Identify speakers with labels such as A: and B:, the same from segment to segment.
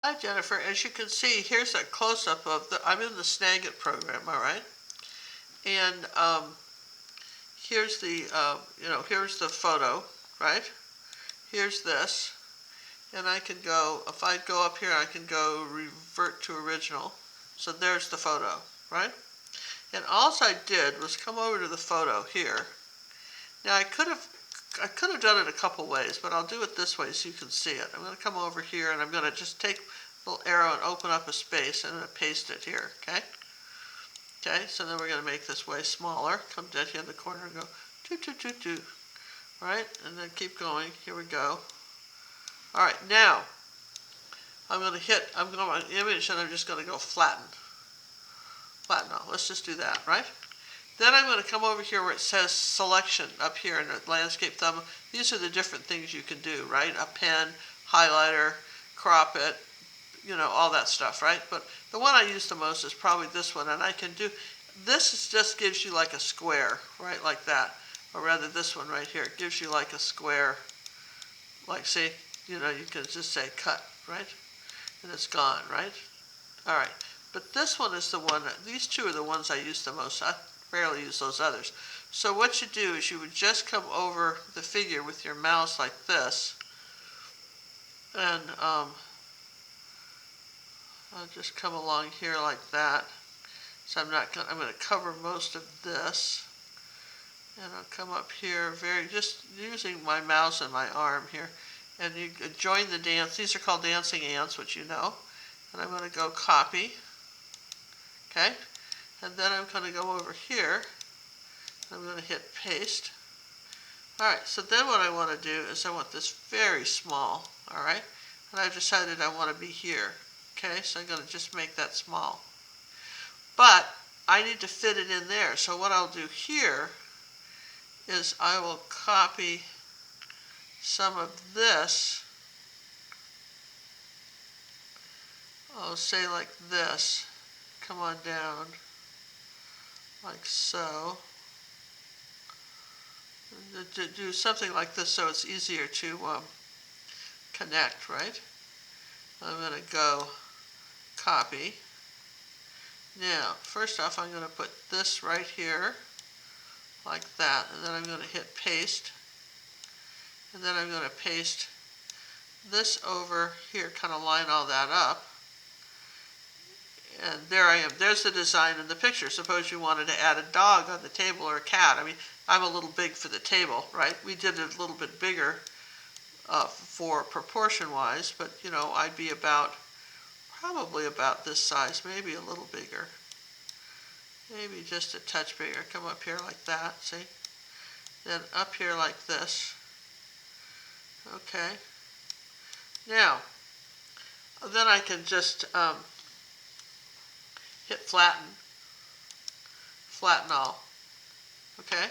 A: Hi Jennifer, as you can see, here's a close-up of I'm in the Snagit program, all right? And here's here's the photo, right? Here's this, and I can go, if I go up here, I can go revert to original. So there's the photo, right? And all I did was come over to the photo here. Now I could have done it a couple ways, but I'll do it this way so you can see it. I'm going to come over here and I'm going to just take a little arrow and open up a space and I'm going to paste it here, okay? Okay, so then we're going to make this way smaller. Come down here in the corner and go do. Right, and then keep going. Here we go. All right, now I'm going to my image and I'm just going to go flatten. Flatten all. Let's just do that, right? Then I'm going to come over here where it says selection up here in the landscape thumb. These are the different things you can do, right? A pen, highlighter, crop it, all that stuff, right? But the one I use the most is probably this one, and I can do, just gives you like a square, right, like that. Or rather this one right here, it gives you like a square, like see, you can just say cut, right? And it's gone, right? All right, but this one is the one, these two are the ones I use the most. I rarely use those others. So what you do is you would just come over the figure with your mouse like this, and I'll just come along here like that. So I'm going to cover most of this, and I'll come up here just using my mouse and my arm here, and you join the dance. These are called dancing ants, which you know. And I'm going to go copy, okay? And then I'm going to go over here. I'm going to hit paste. All right, so then what I want to do is I want this very small, all right? And I've decided I want to be here, okay? So I'm going to just make that small. But I need to fit it in there. So what I'll do here is I will copy some of this. I'll say like this. Come on down, like so. Do something like this so it's easier to connect, right? I'm going to go copy. Now, first off, I'm going to put this right here, like that, and then I'm going to hit paste. And then I'm going to paste this over here, kind of line all that up. And there I am. There's the design in the picture. Suppose you wanted to add a dog on the table or a cat. I mean, I'm a little big for the table, right? We did it a little bit bigger for proportion-wise, but, I'd be probably about this size, maybe a little bigger. Maybe just a touch bigger. Come up here like that, see? Then up here like this. Okay. Now, then I can just hit flatten all. Okay.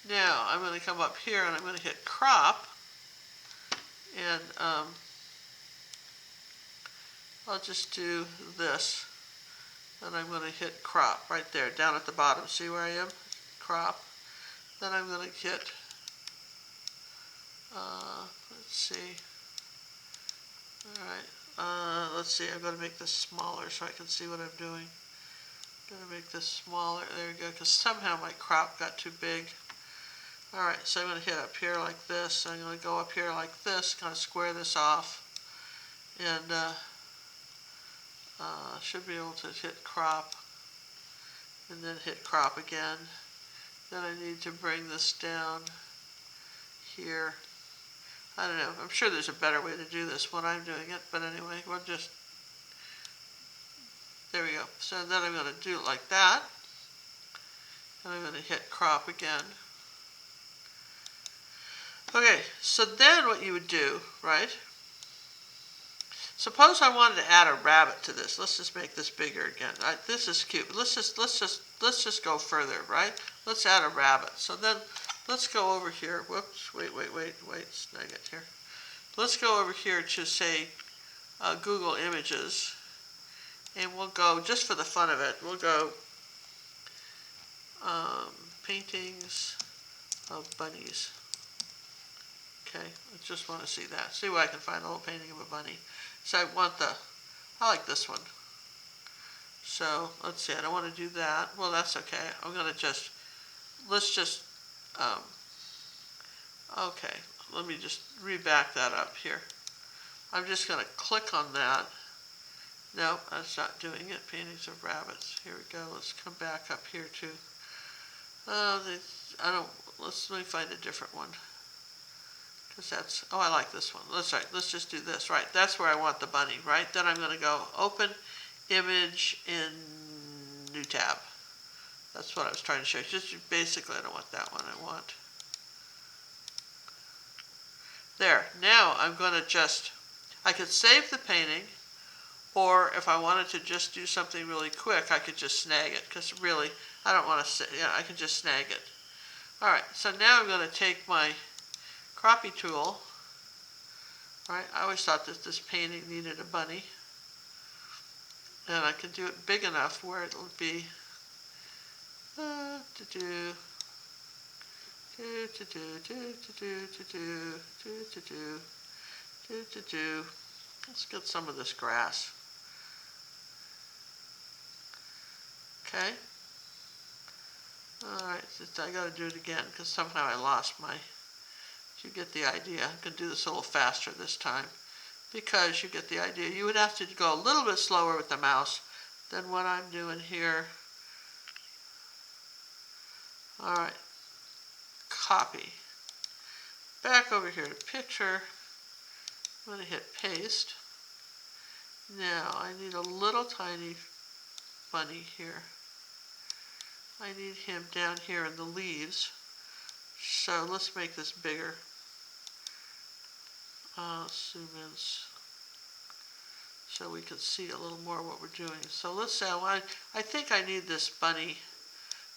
A: Now I'm going to come up here and I'm going to hit crop, and I'll just do this, and I'm going to hit crop right there down at the bottom. See where I am? Crop. Then I'm going to hit, let's see. All right. Let's see. I'm going to make this smaller so I can see what I'm doing. I'm going to make this smaller. There we go. Because somehow my crop got too big. All right. So I'm going to hit up here like this. I'm going to go up here like this. Kind of square this off, and should be able to hit crop, and then hit crop again. Then I need to bring this down here. I don't know. I'm sure there's a better way to do this when I'm doing it, but anyway, we'll just, there we go. So then I'm going to do it like that, and I'm going to hit crop again. Okay, so then what you would do, right? Suppose I wanted to add a rabbit to this. Let's just make this bigger again. This is cute. Let's just go further, right? Let's add a rabbit. So then let's go over here. Whoops, wait, Snagit here. Let's go over here to, say, Google Images, and we'll go, just for the fun of it, we'll go paintings of bunnies. Okay, I just want to see that. See where I can find a little painting of a bunny. So I like this one. So let's see, I don't want to do that. Well, that's okay. I'm going to let's just, um, okay, let me just re-back that up here. I'm just going to click on that. No, that's not doing it. Paintings of rabbits. Here we go. Let's come back up here to, let me find a different one. Because I like this one. Let's just do this. Right, that's where I want the bunny, right? Then I'm going to go open image in new tab. That's what I was trying to show you. Just basically, I don't want that one. I want there. Now I'm going to I could save the painting, or if I wanted to just do something really quick, I could just snag it. Because really, I don't want to. I can just snag it. All right. So now I'm going to take my crappie tool. Right. I always thought that this painting needed a bunny, and I can do it big enough where it'll be. Let's get some of this grass. Okay. Alright, I gotta do it again because somehow I lost my. You get the idea. I'm gonna do this a little faster this time because you get the idea. You would have to go a little bit slower with the mouse than what I'm doing here. Alright. Copy. Back over here to picture. I'm going to hit paste. Now I need a little tiny bunny here. I need him down here in the leaves. So let's make this bigger. Zoom in so we can see a little more what we're doing. So let's say I think I need this bunny.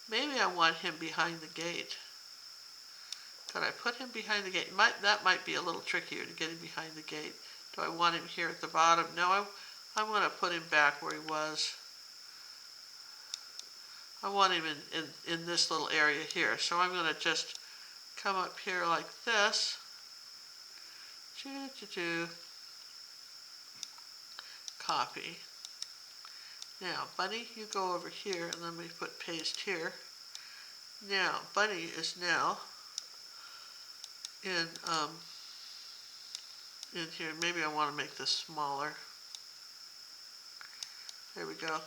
A: Maybe I want him behind the gate. Could I put him behind the gate? That might be a little trickier to get him behind the gate. Do I want him here at the bottom? No, I'm going to put him back where he was. I want him in this little area here. So I'm going to just come up here like this. Copy. Now, Bunny, you go over here, and then we put paste here. Now, Bunny is now in here. Maybe I want to make this smaller. There we go.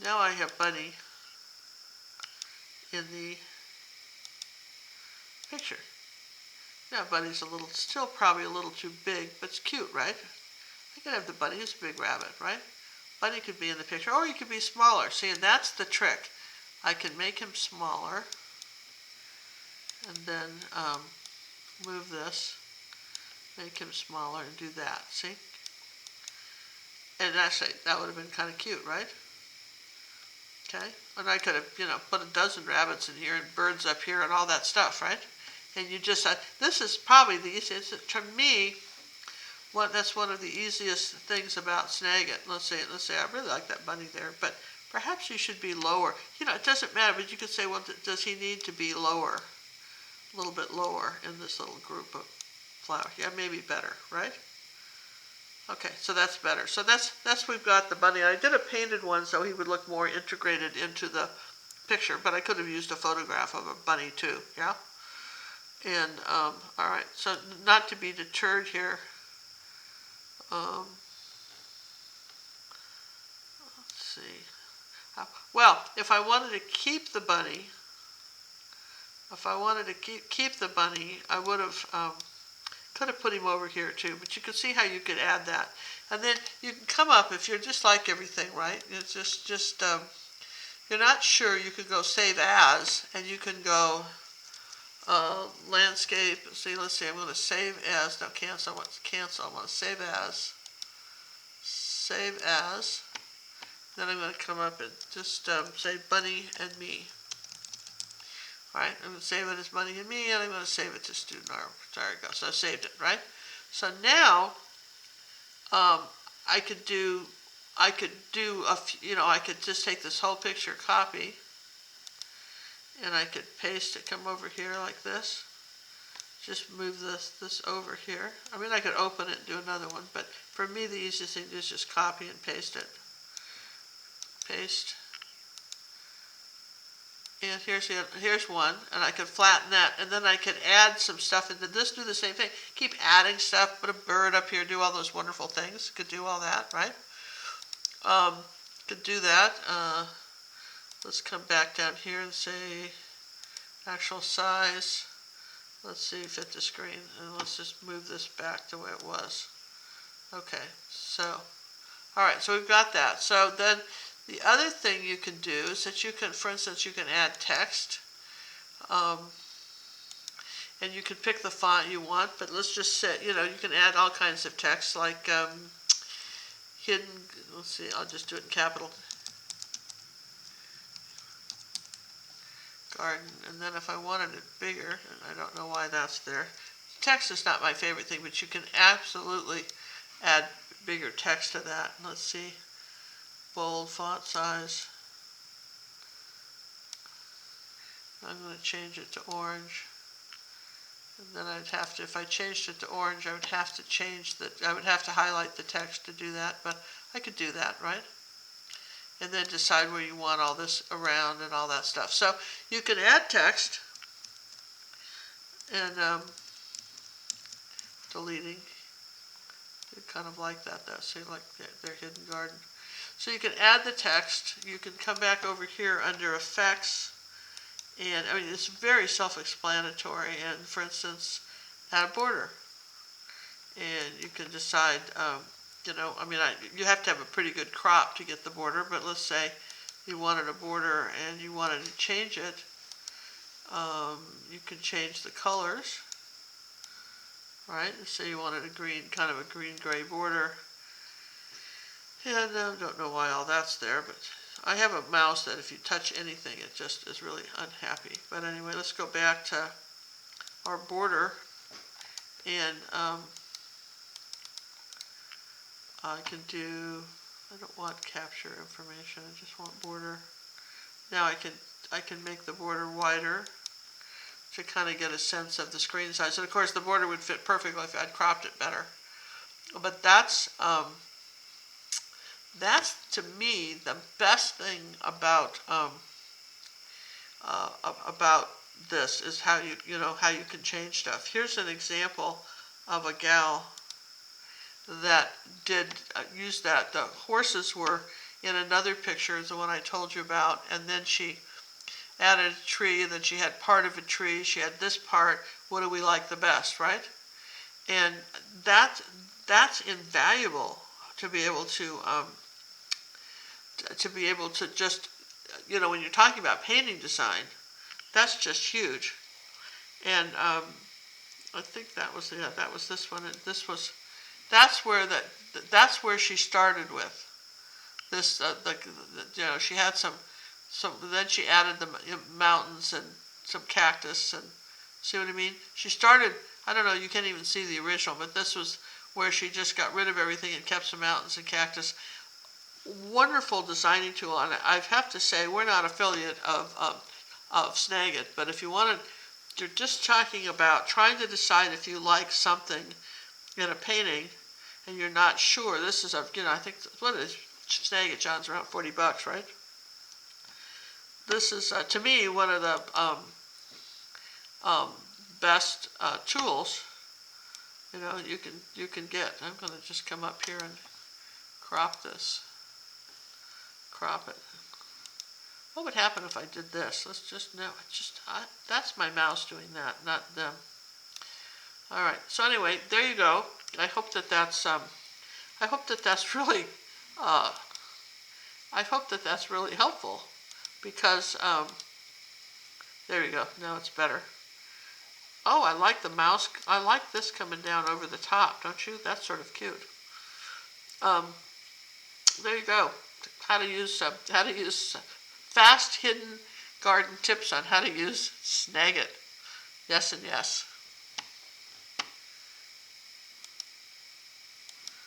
A: Now I have Bunny in the picture. Now Bunny's still probably a little too big, but it's cute, right? I could have the bunny. It's a big rabbit, right? Bunny could be in the picture, or he could be smaller. See, and that's the trick. I can make him smaller, and then move this, make him smaller, and do that. See? And actually, that would have been kind of cute, right? Okay? And I could have, put a dozen rabbits in here and birds up here and all that stuff, right? And you just, this is probably the easiest, to me, that's one of the easiest things about Snagit. Let's say I really like that bunny there, but perhaps you should be lower. It doesn't matter, but you could say, well, does he need to be lower? A little bit lower in this little group of flowers. Yeah, maybe better, right? Okay, so that's better. So that's we've got the bunny. I did a painted one so he would look more integrated into the picture, but I could have used a photograph of a bunny too, yeah? And, all right, so not to be deterred here. Let's see. Well, if I wanted to keep the bunny, I would have could have put him over here too. But you can see how you could add that, and then you can come up if you're just like everything, right? It's just you're not sure. You could go save as, and you can go landscape. See, let's see. I'm going to save as. Now cancel. I want to cancel. I want to save as. Save as. Then I'm going to come up and just say Bunny and me. Alright, I'm going to save it as Bunny and me, and I'm going to save it to student arm. There we go. So I saved it, right? So now I could just take this whole picture, copy, and I could paste it, come over here like this. just move this over here. I mean, I could open it and do another one, but for me, the easiest thing to do is just copy and paste it. Paste. And here's one, and I could flatten that, and then I could add some stuff into this, do the same thing. Keep adding stuff, put a bird up here, do all those wonderful things. Could do all that, right? Could do that. Let's come back down here and say actual size. Let's see, fit the screen, and let's just move this back the way it was. Okay, so, all right, so we've got that. So then the other thing you can do is that you can, for instance, you can add text. And you can pick the font you want, but let's just say, you can add all kinds of text, like hidden, let's see, I'll just do it in capital. Garden, and then if I wanted it bigger, and I don't know why that's there. Text is not my favorite thing, but you can absolutely add bigger text to that. Let's see, bold font size. I'm going to change it to orange. And then I'd have to, if I changed it to orange, I would have to highlight the text to do that, but I could do that, right? And then decide where you want all this around and all that stuff. So you can add text and deleting. I kind of like that though. See, like their hidden garden. So you can add the text. You can come back over here under effects. And I mean, it's very self-explanatory. And for instance, add a border. And you can decide, you have to have a pretty good crop to get the border, but let's say you wanted a border and you wanted to change it. You can change the colors, right? Say you wanted a green, kind of a green-gray border. And I don't know why all that's there, but I have a mouse that if you touch anything, it just is really unhappy. But anyway, let's go back to our border, and I can do, I don't want capture information, I just want border. Now I can make the border wider to kind of get a sense of the screen size. And of course the border would fit perfectly if I'd cropped it better. But that's to me the best thing about this is how you can change stuff. Here's an example of a gal that did use that. The horses were in another picture, the one I told you about, and then she added a tree, and then she had part of a tree, she had this part, what do we like the best, right? And that's invaluable to be able to just, when you're talking about painting design, that's just huge. And I think that was this one, and that's where she started with this. She had some. Then she added the mountains and some cactus, and see what I mean. She started. I don't know. You can't even see the original, but this was where she just got rid of everything and kept some mountains and cactus. Wonderful designing tool, and I have to say we're not affiliate of Snagit, but if you wanted, you're just talking about trying to decide if you like something in a painting, and you're not sure. This is I think what is Snagit, John's around $40, right? This is to me one of the best tools you can get. I'm going to just come up here and crop this. Crop it. What would happen if I did this? Let's just know. That's my mouse doing that, not them. All right. So anyway, there you go. I hope that that's really helpful, because there you go. Now it's better. Oh, I like the mouse. I like this coming down over the top, don't you? That's sort of cute. There you go. How to use fast hidden garden tips on how to use Snagit. Yes and yes.